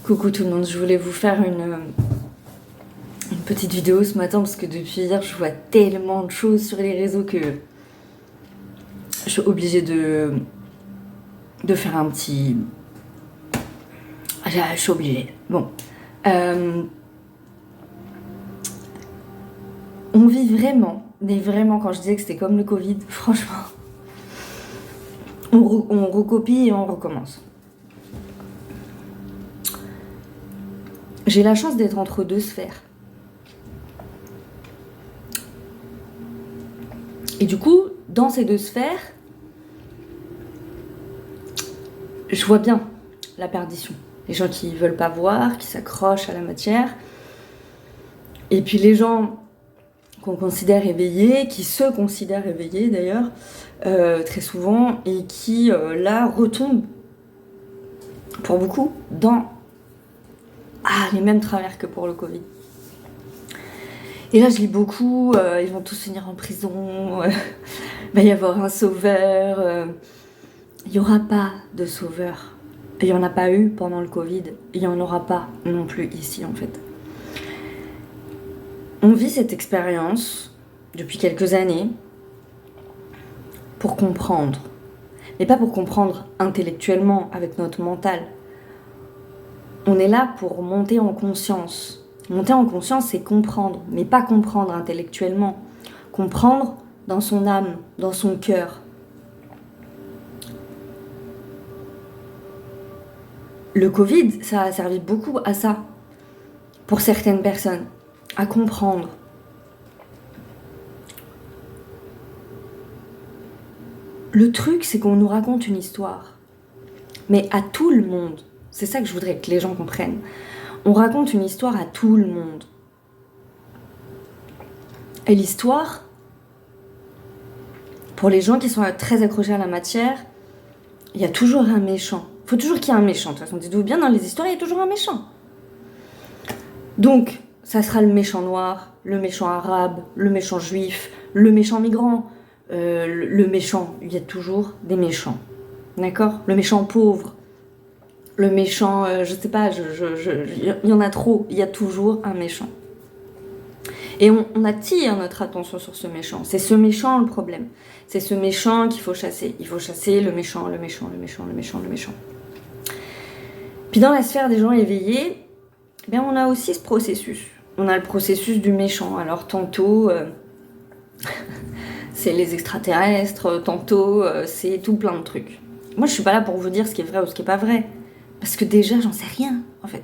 Coucou tout le monde, je voulais vous faire une petite vidéo ce matin parce que depuis hier je vois tellement de choses sur les réseaux que je suis obligée de faire un petit... Je suis obligée. Bon. On vit vraiment, mais vraiment, quand je disais que c'était comme le Covid, franchement, on recopie et on recommence. J'ai la chance d'être entre deux sphères. Et du coup, dans ces deux sphères, je vois bien la perdition. Les gens qui veulent pas voir, qui s'accrochent à la matière. Et puis les gens qu'on considère éveillés, qui se considèrent éveillés d'ailleurs, très souvent, et qui là retombent, pour beaucoup, dans les mêmes travers que pour le Covid. Et là je lis beaucoup, ils vont tous finir en prison, va y avoir un sauveur, il n'y aura pas de sauveur. Il n'y en a pas eu pendant le Covid, il n'y en aura pas non plus ici en fait. On vit cette expérience depuis quelques années pour comprendre, mais pas pour comprendre intellectuellement avec notre mental. On est là pour monter en conscience. Monter en conscience, c'est comprendre, mais pas comprendre intellectuellement. Comprendre dans son âme, dans son cœur. Le Covid, ça a servi beaucoup à ça, pour certaines personnes, à comprendre. Le truc, c'est qu'on nous raconte une histoire, mais à tout le monde. C'est ça que je voudrais que les gens comprennent. On raconte une histoire à tout le monde. Et l'histoire, pour les gens qui sont très accrochés à la matière, il y a toujours un méchant. Il faut toujours qu'il y ait un méchant. De toute façon, dites-vous bien, dans les histoires, il y a toujours un méchant. Donc, ça sera le méchant noir, le méchant arabe, le méchant juif, le méchant migrant, le méchant. Il y a toujours des méchants. D'accord ? Le méchant pauvre. Le méchant, je sais pas, il y en a trop, il y a toujours un méchant. Et on attire notre attention sur ce méchant. C'est ce méchant le problème. C'est ce méchant qu'il faut chasser. Il faut chasser le méchant, le méchant, le méchant, le méchant, le méchant. Puis dans la sphère des gens éveillés, on a aussi ce processus. On a le processus du méchant. Alors tantôt, c'est les extraterrestres, tantôt, c'est tout plein de trucs. Moi, je suis pas là pour vous dire ce qui est vrai ou ce qui est pas vrai. Parce que déjà, j'en sais rien, en fait.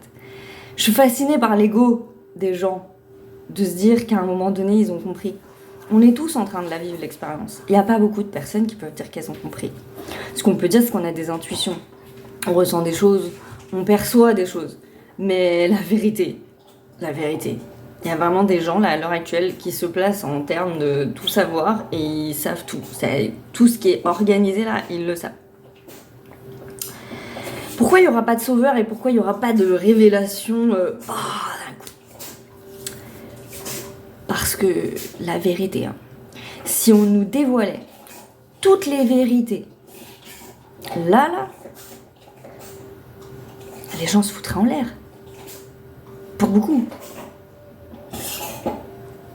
Je suis fascinée par l'ego des gens, de se dire qu'à un moment donné, ils ont compris. On est tous en train de la vivre, l'expérience. Il n'y a pas beaucoup de personnes qui peuvent dire qu'elles ont compris. Ce qu'on peut dire, c'est qu'on a des intuitions. On ressent des choses, on perçoit des choses. Mais la vérité, il y a vraiment des gens, là, à l'heure actuelle, qui se placent en termes de tout savoir, et ils savent tout. Tout ce qui est organisé, là, ils le savent. Pourquoi il n'y aura pas de sauveur et pourquoi il n'y aura pas de révélation d'un coup ? Parce que la vérité, si on nous dévoilait toutes les vérités, là, les gens se foutraient en l'air. Pour beaucoup.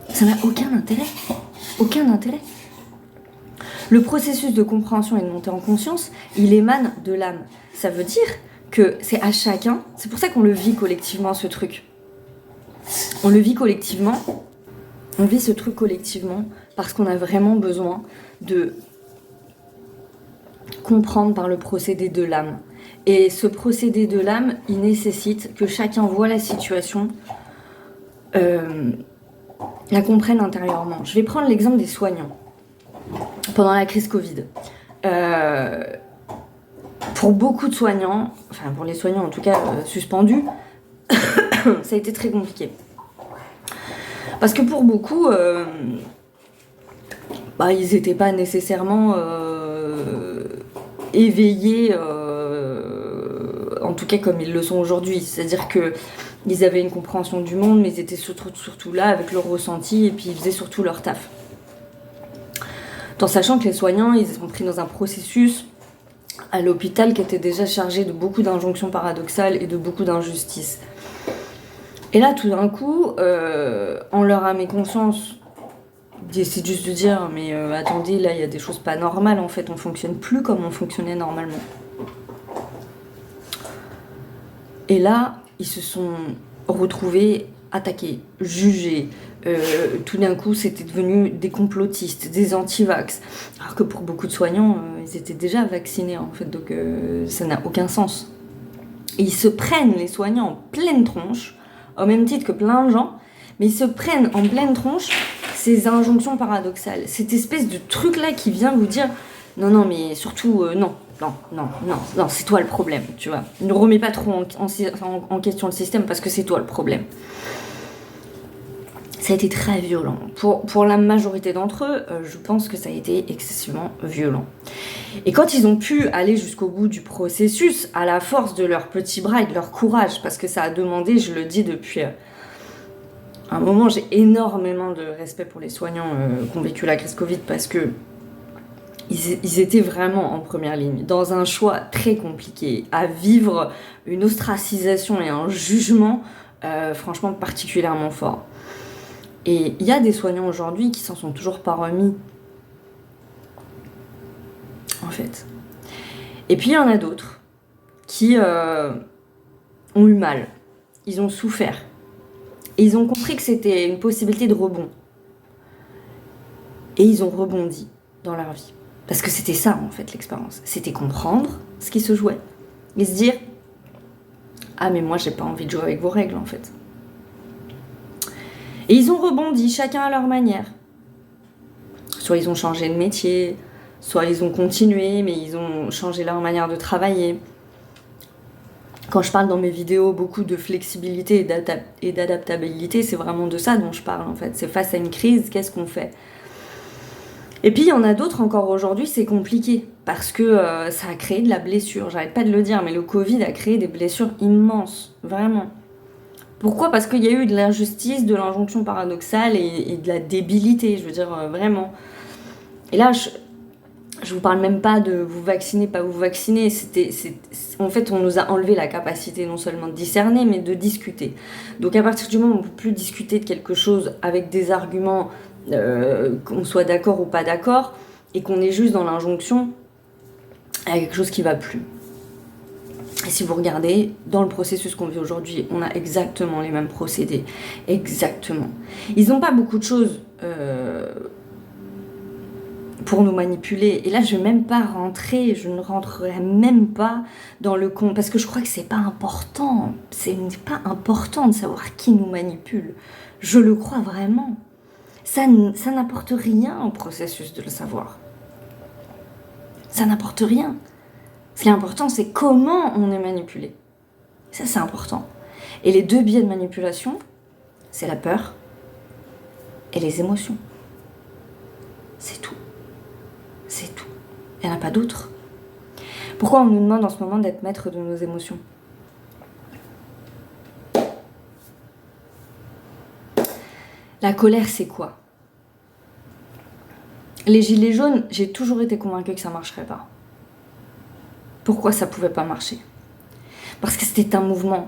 Ça n'a aucun intérêt. Aucun intérêt. Le processus de compréhension et de montée en conscience, il émane de l'âme. Ça veut dire que c'est à chacun, c'est pour ça qu'on le vit collectivement, ce truc. On le vit collectivement, on vit ce truc collectivement parce qu'on a vraiment besoin de comprendre par le procédé de l'âme. Et ce procédé de l'âme, il nécessite que chacun voit la situation, la comprenne intérieurement. Je vais prendre l'exemple des soignants. Pendant la crise Covid, pour beaucoup de soignants, enfin pour les soignants en tout cas suspendus, ça a été très compliqué. Parce que pour beaucoup, ils n'étaient pas nécessairement éveillés, en tout cas comme ils le sont aujourd'hui. C'est-à-dire qu'ils avaient une compréhension du monde, mais ils étaient surtout là avec leur ressenti et puis ils faisaient surtout leur taf. Tout en sachant que les soignants, ils sont pris dans un processus à l'hôpital qui était déjà chargé de beaucoup d'injonctions paradoxales et de beaucoup d'injustices. Et là, tout d'un coup, on leur a mis conscience, c'est juste de dire, mais attendez, là, il y a des choses pas normales, en fait, on fonctionne plus comme on fonctionnait normalement. Et là, ils se sont retrouvés attaqués, jugés. Tout d'un coup, c'était devenu des complotistes, des anti-vax. Alors que pour beaucoup de soignants, ils étaient déjà vaccinés, en fait, donc ça n'a aucun sens. Et ils se prennent, les soignants, en pleine tronche, au même titre que plein de gens, mais ils se prennent en pleine tronche ces injonctions paradoxales, cette espèce de truc-là qui vient vous dire « Non, non, mais surtout, non, c'est toi le problème, tu vois. Ne remets pas trop en question le système parce que c'est toi le problème. » Ça a été très violent. Pour la majorité d'entre eux, je pense que ça a été excessivement violent. Et quand ils ont pu aller jusqu'au bout du processus, à la force de leurs petits bras et de leur courage, parce que ça a demandé, je le dis depuis un moment, j'ai énormément de respect pour les soignants qui ont vécu la crise Covid, parce que ils étaient vraiment en première ligne, dans un choix très compliqué, à vivre une ostracisation et un jugement franchement particulièrement fort. Et il y a des soignants aujourd'hui qui s'en sont toujours pas remis, en fait. Et puis il y en a d'autres qui ont eu mal, ils ont souffert, et ils ont compris que c'était une possibilité de rebond. Et ils ont rebondi dans leur vie. Parce que c'était ça, en fait, l'expérience. C'était comprendre ce qui se jouait. Et se dire, ah, mais moi, j'ai pas envie de jouer avec vos règles, en fait. Et ils ont rebondi, chacun à leur manière. Soit ils ont changé de métier, soit ils ont continué, mais ils ont changé leur manière de travailler. Quand je parle dans mes vidéos beaucoup de flexibilité et d'adaptabilité, c'est vraiment de ça dont je parle, en fait. C'est face à une crise, qu'est-ce qu'on fait ? Et puis il y en a d'autres encore aujourd'hui, c'est compliqué, parce que ça a créé de la blessure. J'arrête pas de le dire, mais le Covid a créé des blessures immenses, vraiment. Pourquoi ? Parce qu'il y a eu de l'injustice, de l'injonction paradoxale et de la débilité, je veux dire, vraiment. Et là, je vous parle même pas de vous vacciner, pas vous vacciner. En fait, on nous a enlevé la capacité non seulement de discerner, mais de discuter. Donc à partir du moment où on ne peut plus discuter de quelque chose avec des arguments, qu'on soit d'accord ou pas d'accord, et qu'on est juste dans l'injonction, il y a quelque chose qui ne va plus. Et si vous regardez, dans le processus qu'on vit aujourd'hui, on a exactement les mêmes procédés. Exactement. Ils n'ont pas beaucoup de choses pour nous manipuler. Et là, je ne rentrerai même pas dans le compte, parce que je crois que c'est pas important. C'est pas important de savoir qui nous manipule. Je le crois vraiment. Ça n'apporte rien au processus de le savoir. Ça n'apporte rien. Ce qui est important, c'est comment on est manipulé. Ça, c'est important. Et les deux biais de manipulation, c'est la peur et les émotions. C'est tout. C'est tout. Il n'y en a pas d'autre. Pourquoi on nous demande en ce moment d'être maître de nos émotions ? La colère, c'est quoi ? Les gilets jaunes, j'ai toujours été convaincue que ça ne marcherait pas. Pourquoi ça ne pouvait pas marcher ? Parce que c'était un mouvement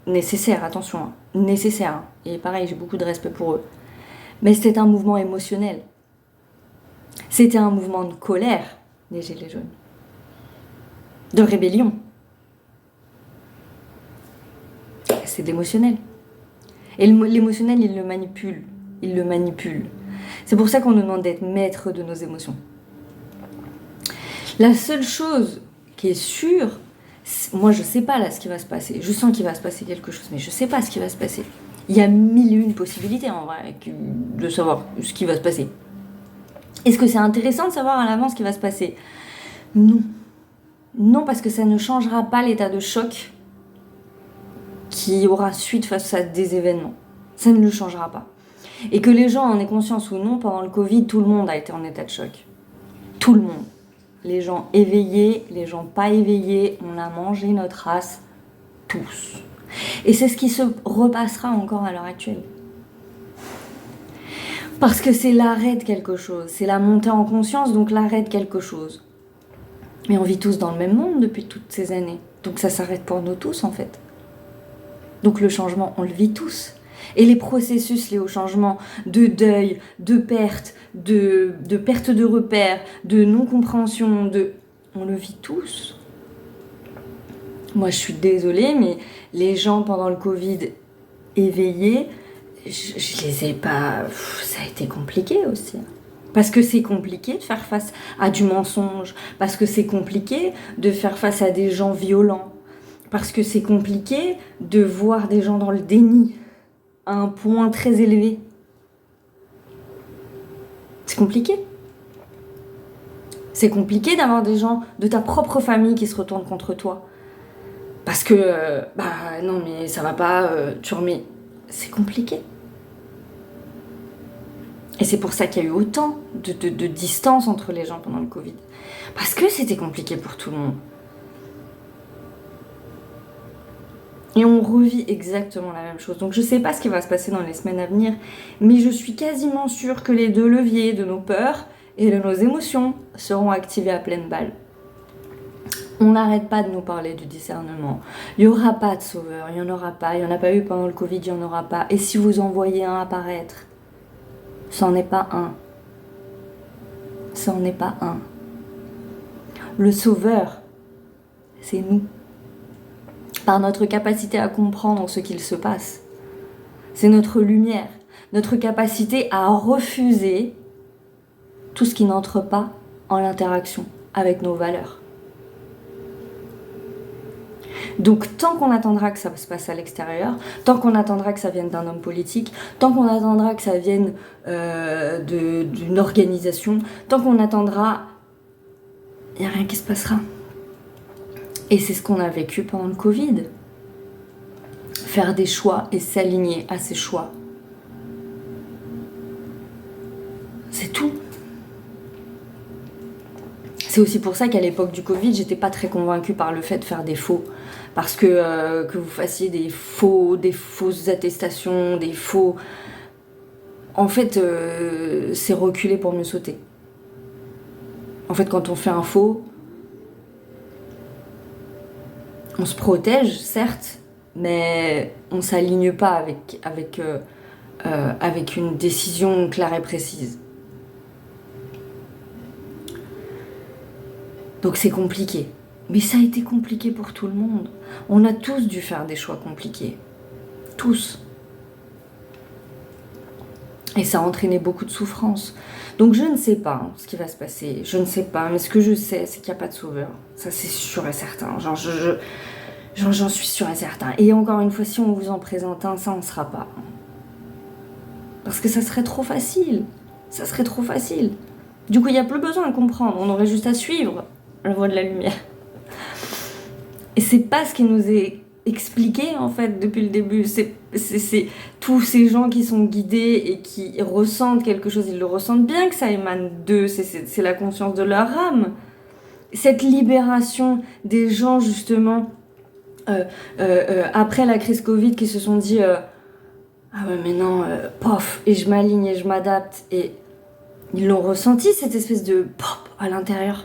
nécessaire, attention, hein, nécessaire. Hein, et pareil, j'ai beaucoup de respect pour eux. Mais c'était un mouvement émotionnel. C'était un mouvement de colère, les gilets jaunes. De rébellion. C'est de l'émotionnel. Et l'émotionnel, il le manipule. Il le manipule. C'est pour ça qu'on nous demande d'être maître de nos émotions. La seule chose qui est sûre, moi je sais pas là ce qui va se passer. Je sens qu'il va se passer quelque chose, mais je sais pas ce qui va se passer. Il y a 1001 possibilités en vrai de savoir ce qui va se passer. Est-ce que c'est intéressant de savoir à l'avance ce qui va se passer ? Non. Non, parce que ça ne changera pas l'état de choc qui aura suite face à des événements. Ça ne le changera pas. Et que les gens en aient conscience ou non, pendant le Covid, tout le monde a été en état de choc. Tout le monde. Les gens éveillés, les gens pas éveillés, on a mangé notre race, tous. Et c'est ce qui se repassera encore à l'heure actuelle. Parce que c'est l'arrêt de quelque chose, c'est la montée en conscience, donc l'arrêt de quelque chose. Mais on vit tous dans le même monde depuis toutes ces années. Donc ça s'arrête pour nous tous en fait. Donc le changement, on le vit tous. Et les processus liés au changement de deuil, de perte, de perte de repères, de non-compréhension, on le vit tous. Moi je suis désolée, mais les gens pendant le Covid éveillés, je les ai pas... Ça a été compliqué aussi. Parce que c'est compliqué de faire face à du mensonge. Parce que c'est compliqué de faire face à des gens violents. Parce que c'est compliqué de voir des gens dans le déni à un point très élevé. C'est compliqué. C'est compliqué d'avoir des gens de ta propre famille qui se retournent contre toi. Parce que, non mais ça va pas, tu remets... C'est compliqué. Et c'est pour ça qu'il y a eu autant de distance entre les gens pendant le Covid. Parce que c'était compliqué pour tout le monde. Et on revit exactement la même chose. Donc je sais pas ce qui va se passer dans les semaines à venir, mais je suis quasiment sûre que les deux leviers de nos peurs et de nos émotions seront activés à pleine balle. On n'arrête pas de nous parler du discernement. Il n'y aura pas de sauveur, il n'y en aura pas. Il n'y en a pas eu pendant le Covid, il n'y en aura pas. Et si vous en voyez un apparaître, c'en est pas un. C'en est pas un. Le sauveur, c'est nous. Par notre capacité à comprendre ce qu'il se passe. C'est notre lumière, notre capacité à refuser tout ce qui n'entre pas en l'interaction avec nos valeurs. Donc tant qu'on attendra que ça se passe à l'extérieur, tant qu'on attendra que ça vienne d'un homme politique, tant qu'on attendra que ça vienne d'une organisation, tant qu'on attendra, il n'y a rien qui se passera. Et c'est ce qu'on a vécu pendant le Covid. Faire des choix et s'aligner à ces choix. C'est tout. C'est aussi pour ça qu'à l'époque du Covid, j'étais pas très convaincue par le fait de faire des faux. Parce que vous fassiez des fausses attestations, des faux... En fait, c'est reculer pour mieux sauter. En fait, quand on fait un faux, on se protège, certes, mais on s'aligne pas avec une décision claire et précise. Donc c'est compliqué. Mais ça a été compliqué pour tout le monde. On a tous dû faire des choix compliqués. Tous. Et ça a entraîné beaucoup de souffrance. Donc je ne sais pas ce qui va se passer. Je ne sais pas. Mais ce que je sais, c'est qu'il n'y a pas de sauveur. Ça, c'est sûr et certain. J'en suis sûr et certain. Et encore une fois, si on vous en présente un, ça n'en sera pas. Parce que ça serait trop facile. Ça serait trop facile. Du coup, il n'y a plus besoin de comprendre. On aurait juste à suivre la voie de la lumière. Et c'est pas ce qui nous est expliqué en fait depuis le début. C'est tous ces gens qui sont guidés et qui ressentent quelque chose. Ils le ressentent bien que ça émane d'eux. C'est la conscience de leur âme. Cette libération des gens justement après la crise Covid qui se sont dit ah ouais mais non pof et je m'aligne et je m'adapte et ils l'ont ressenti cette espèce de pop à l'intérieur.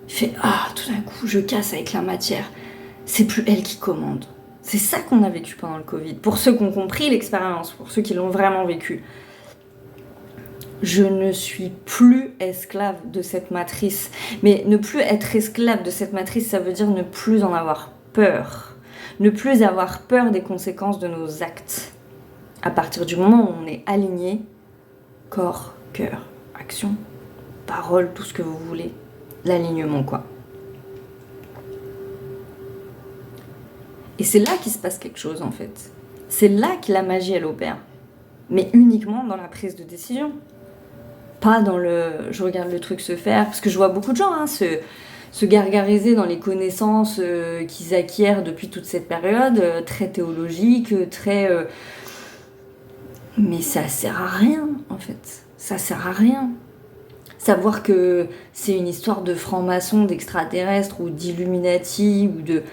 Il fait ah tout d'un coup je casse avec la matière. C'est plus elle qui commande. C'est ça qu'on a vécu pendant le Covid. Pour ceux qui ont compris l'expérience, pour ceux qui l'ont vraiment vécu. Je ne suis plus esclave de cette matrice. Mais ne plus être esclave de cette matrice, ça veut dire ne plus en avoir peur. Ne plus avoir peur des conséquences de nos actes. À partir du moment où on est aligné, corps, cœur, action, parole, tout ce que vous voulez. L'alignement, quoi. Et c'est là qu'il se passe quelque chose, en fait. C'est là que la magie, elle opère. Mais uniquement dans la prise de décision. Pas dans le « je regarde le truc se faire ». Parce que je vois beaucoup de gens se gargariser dans les connaissances qu'ils acquièrent depuis toute cette période, très théologiques, très... Mais ça sert à rien, en fait. Ça sert à rien. Savoir que c'est une histoire de francs-maçons, d'extraterrestres, ou d'illuminati, ou de...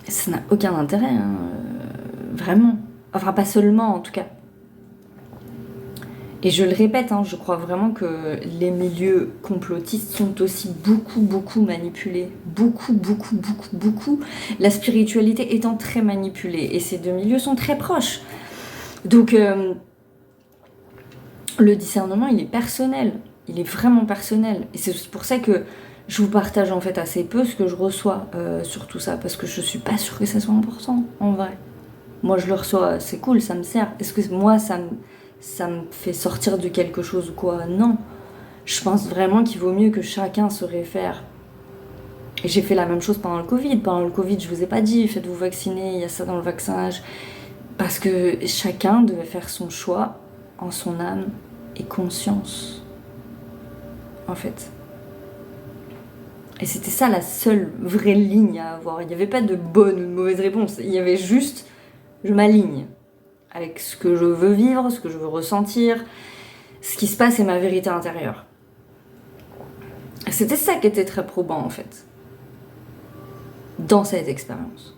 Ça n'a aucun intérêt, hein, vraiment. Enfin, pas seulement, en tout cas. Et je le répète, hein, je crois vraiment que les milieux complotistes sont aussi beaucoup manipulés. Beaucoup. La spiritualité étant très manipulée. Et ces deux milieux sont très proches. Donc, le discernement, il est personnel. Il est vraiment personnel. Et c'est pour ça que je vous partage en fait assez peu ce que je reçois sur tout ça. Parce que je suis pas sûre que ça soit important, en vrai. Moi, je le reçois, c'est cool, ça me sert. Est-ce que moi, ça me fait sortir de quelque chose ou quoi? Non. Je pense vraiment qu'il vaut mieux que chacun se réfère. Et j'ai fait la même chose pendant le Covid. Pendant le Covid, je vous ai pas dit, faites-vous vacciner, il y a ça dans le vaccinage. Parce que chacun devait faire son choix en son âme et conscience. En fait. Et c'était ça la seule vraie ligne à avoir. Il n'y avait pas de bonne ou de mauvaise réponse. Il y avait juste, je m'aligne avec ce que je veux vivre, ce que je veux ressentir, ce qui se passe est ma vérité intérieure. C'était ça qui était très probant en fait, dans cette expérience.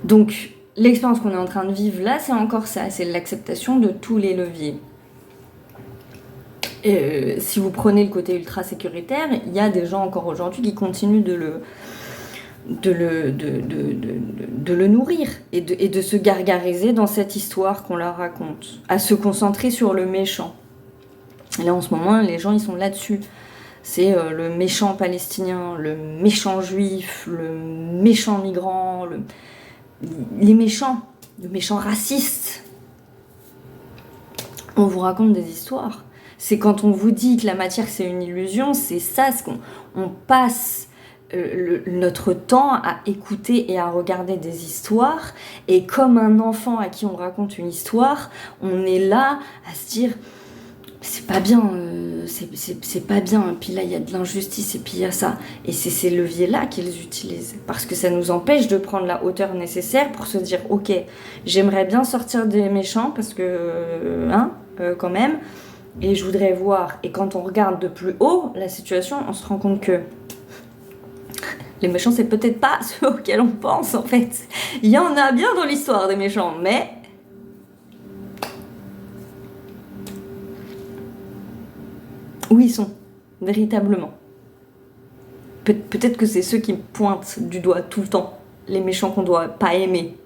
Donc, l'expérience qu'on est en train de vivre là, c'est encore ça, c'est l'acceptation de tous les leviers. Et, si vous prenez le côté ultra sécuritaire, il y a des gens encore aujourd'hui qui continuent de le nourrir et de se gargariser dans cette histoire qu'on leur raconte, à se concentrer sur le méchant. Et là en ce moment les gens ils sont là-dessus, c'est le méchant palestinien, le méchant juif, le méchant migrant, les méchants, le méchant raciste. On vous raconte des histoires, c'est quand on vous dit que la matière c'est une illusion, c'est ça ce qu'on passe notre temps à écouter et à regarder des histoires, et comme un enfant à qui on raconte une histoire, on est là à se dire c'est pas bien, c'est pas bien, et puis là il y a de l'injustice, et puis il y a ça, et c'est ces leviers là qu'ils utilisent, parce que ça nous empêche de prendre la hauteur nécessaire pour se dire ok, j'aimerais bien sortir des méchants, parce que quand même, et je voudrais voir, et quand on regarde de plus haut la situation, on se rend compte que les méchants, c'est peut-être pas ceux auxquels on pense, en fait. Il y en a bien dans l'histoire des méchants, mais où ils sont, véritablement. Peut-être que c'est ceux qui pointent du doigt tout le temps, les méchants qu'on doit pas aimer.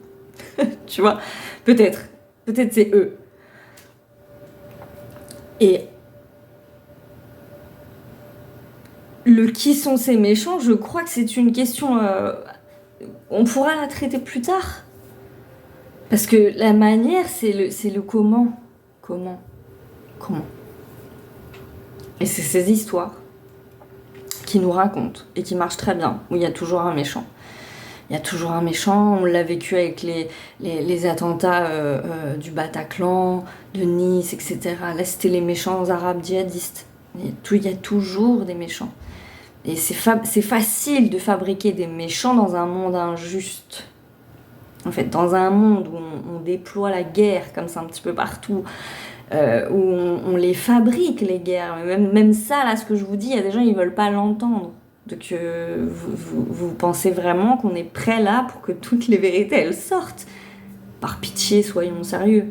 Tu vois? Peut-être c'est eux. Et le qui sont ces méchants, je crois que c'est une question... on pourra la traiter plus tard. Parce que la manière, c'est le comment. Comment. Et c'est ces histoires qui nous racontent et qui marchent très bien, où il y a toujours un méchant. Il y a toujours un méchant, on l'a vécu avec les attentats du Bataclan, de Nice, etc. Là, c'était les méchants arabes djihadistes. Il y a toujours des méchants. Et c'est facile de fabriquer des méchants dans un monde injuste. En fait, dans un monde où on déploie la guerre comme ça un petit peu partout, où on les fabrique, les guerres. Même ça, là, ce que je vous dis, il y a des gens, ils veulent pas l'entendre. Donc, vous pensez vraiment qu'on est prêt là pour que toutes les vérités, elles sortent? Par pitié, soyons sérieux.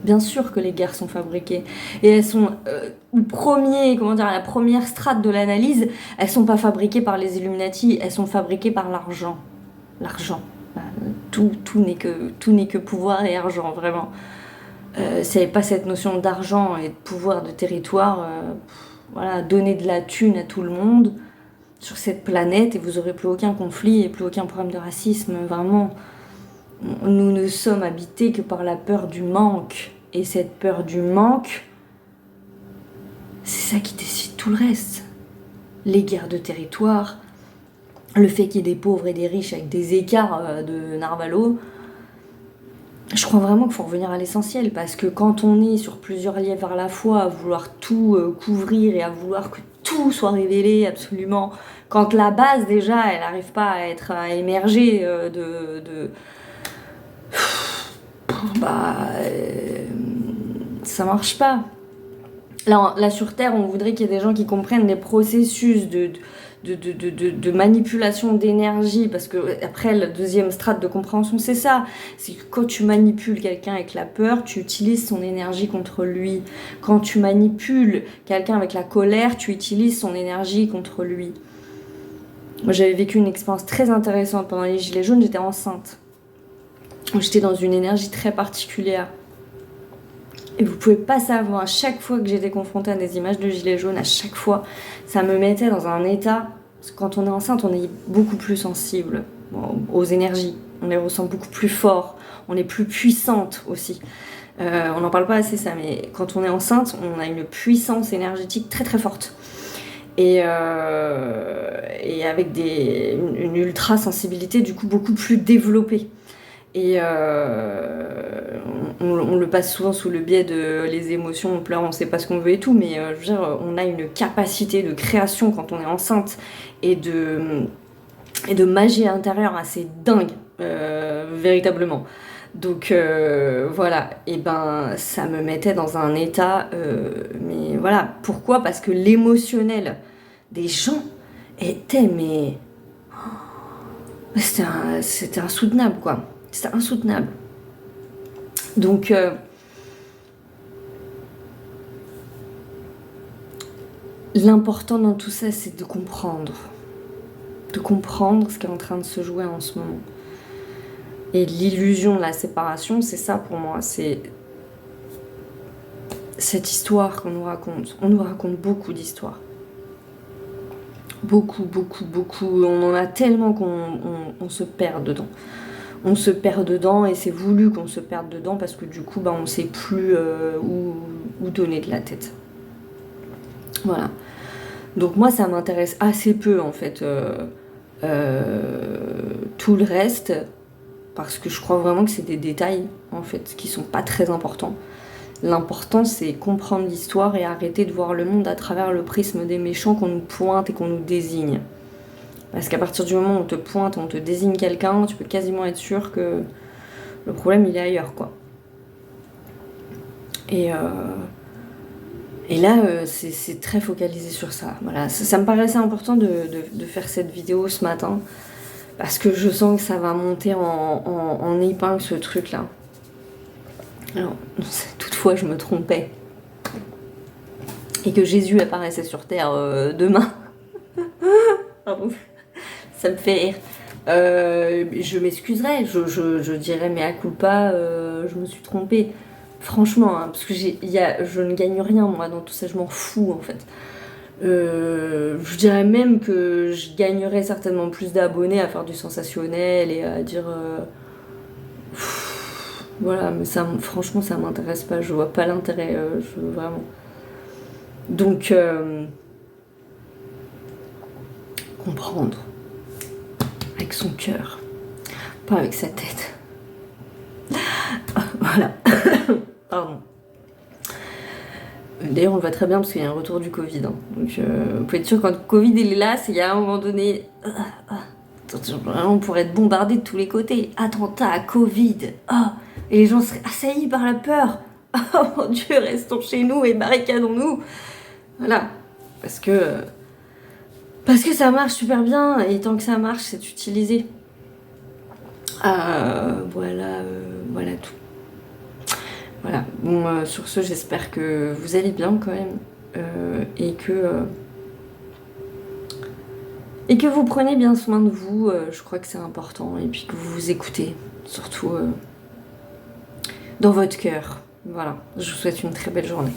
Bien sûr que les guerres sont fabriquées. Et elles sont, la première strate de l'analyse, elles sont pas fabriquées par les Illuminati, elles sont fabriquées par l'argent. L'argent. Tout n'est que pouvoir et argent, vraiment. S'il n'y avait pas cette notion d'argent et de pouvoir de territoire, donner de la thune à tout le monde sur cette planète et vous n'aurez plus aucun conflit et plus aucun problème de racisme, vraiment. Nous ne sommes habités que par la peur du manque. Et cette peur du manque, c'est ça qui décide tout le reste. Les guerres de territoire, le fait qu'il y ait des pauvres et des riches avec des écarts de narvalo. Je crois vraiment qu'il faut revenir à l'essentiel, parce que quand on est sur plusieurs lièvres à la fois, à vouloir tout couvrir et à vouloir que tout soit révélé absolument, quand la base déjà, elle n'arrive pas à émerger ça marche pas. Là, sur Terre, on voudrait qu'il y ait des gens qui comprennent les processus de manipulation d'énergie, parce que après, la deuxième strate de compréhension, c'est ça. C'est que quand tu manipules quelqu'un avec la peur, tu utilises son énergie contre lui. Quand tu manipules quelqu'un avec la colère, tu utilises son énergie contre lui. Moi, j'avais vécu une expérience très intéressante pendant les Gilets jaunes, j'étais enceinte. J'étais dans une énergie très particulière. Et vous pouvez pas savoir, à chaque fois que j'étais confrontée à des images de gilets jaunes, à chaque fois, ça me mettait dans un état... Parce que quand on est enceinte, on est beaucoup plus sensible aux énergies. On les ressent beaucoup plus fort. On est plus puissante aussi. On n'en parle pas assez, ça, mais quand on est enceinte, on a une puissance énergétique très très forte. Et avec une ultra-sensibilité, du coup, beaucoup plus développée. Et on le passe souvent sous le biais de les émotions, on pleure, on sait pas ce qu'on veut et tout, mais je veux dire, on a une capacité de création quand on est enceinte et de magie intérieure assez dingue, véritablement. Donc voilà, et ben ça me mettait dans un état, mais voilà, pourquoi? Parce que l'émotionnel des gens était, mais c'était insoutenable, quoi. C'était insoutenable. Donc, l'important dans tout ça, c'est de comprendre. De comprendre ce qui est en train de se jouer en ce moment. Et l'illusion de la séparation, c'est ça pour moi. C'est cette histoire qu'on nous raconte. On nous raconte beaucoup d'histoires. Beaucoup, beaucoup, beaucoup. On en a tellement qu'on se perd dedans. On se perd dedans et c'est voulu qu'on se perde dedans parce que du coup, on ne sait plus où donner de la tête. Voilà. Donc moi, ça m'intéresse assez peu, en fait, tout le reste, parce que je crois vraiment que c'est des détails, en fait, qui sont pas très importants. L'important, c'est comprendre l'histoire et arrêter de voir le monde à travers le prisme des méchants qu'on nous pointe et qu'on nous désigne. Parce qu'à partir du moment où on te pointe, on te désigne quelqu'un, tu peux quasiment être sûr que le problème, il est ailleurs, quoi. Et là, c'est très focalisé sur ça. Voilà, ça me paraissait important de faire cette vidéo ce matin, parce que je sens que ça va monter en épingle, ce truc-là. Alors, toutefois, je me trompais. Et que Jésus apparaissait sur Terre demain. Pardon. Ça me fait rire. Je m'excuserai, je dirais mea culpa, je me suis trompée. Franchement, hein, parce que je ne gagne rien, moi, dans tout ça, je m'en fous, en fait. Je dirais même que je gagnerais certainement plus d'abonnés à faire du sensationnel et à dire... voilà, mais ça, franchement, ça m'intéresse pas, je vois pas l'intérêt, vraiment. Donc, comprendre. Avec son cœur, pas avec sa tête. Voilà. Pardon. D'ailleurs, on le voit très bien parce qu'il y a un retour du Covid. Hein. Donc, vous pouvez être sûr, quand le Covid il est là, c'est qu'il y a un moment donné. On pourrait être bombardé de tous les côtés. Attentat, Covid. Et les gens seraient assaillis par la peur. Oh mon Dieu, restons chez nous et barricadons-nous. Voilà. Parce que ça marche super bien, et tant que ça marche, c'est utilisé. Voilà tout. Voilà, bon, sur ce, j'espère que vous allez bien quand même, et que vous prenez bien soin de vous, je crois que c'est important, et puis que vous vous écoutez, surtout dans votre cœur. Voilà, je vous souhaite une très belle journée.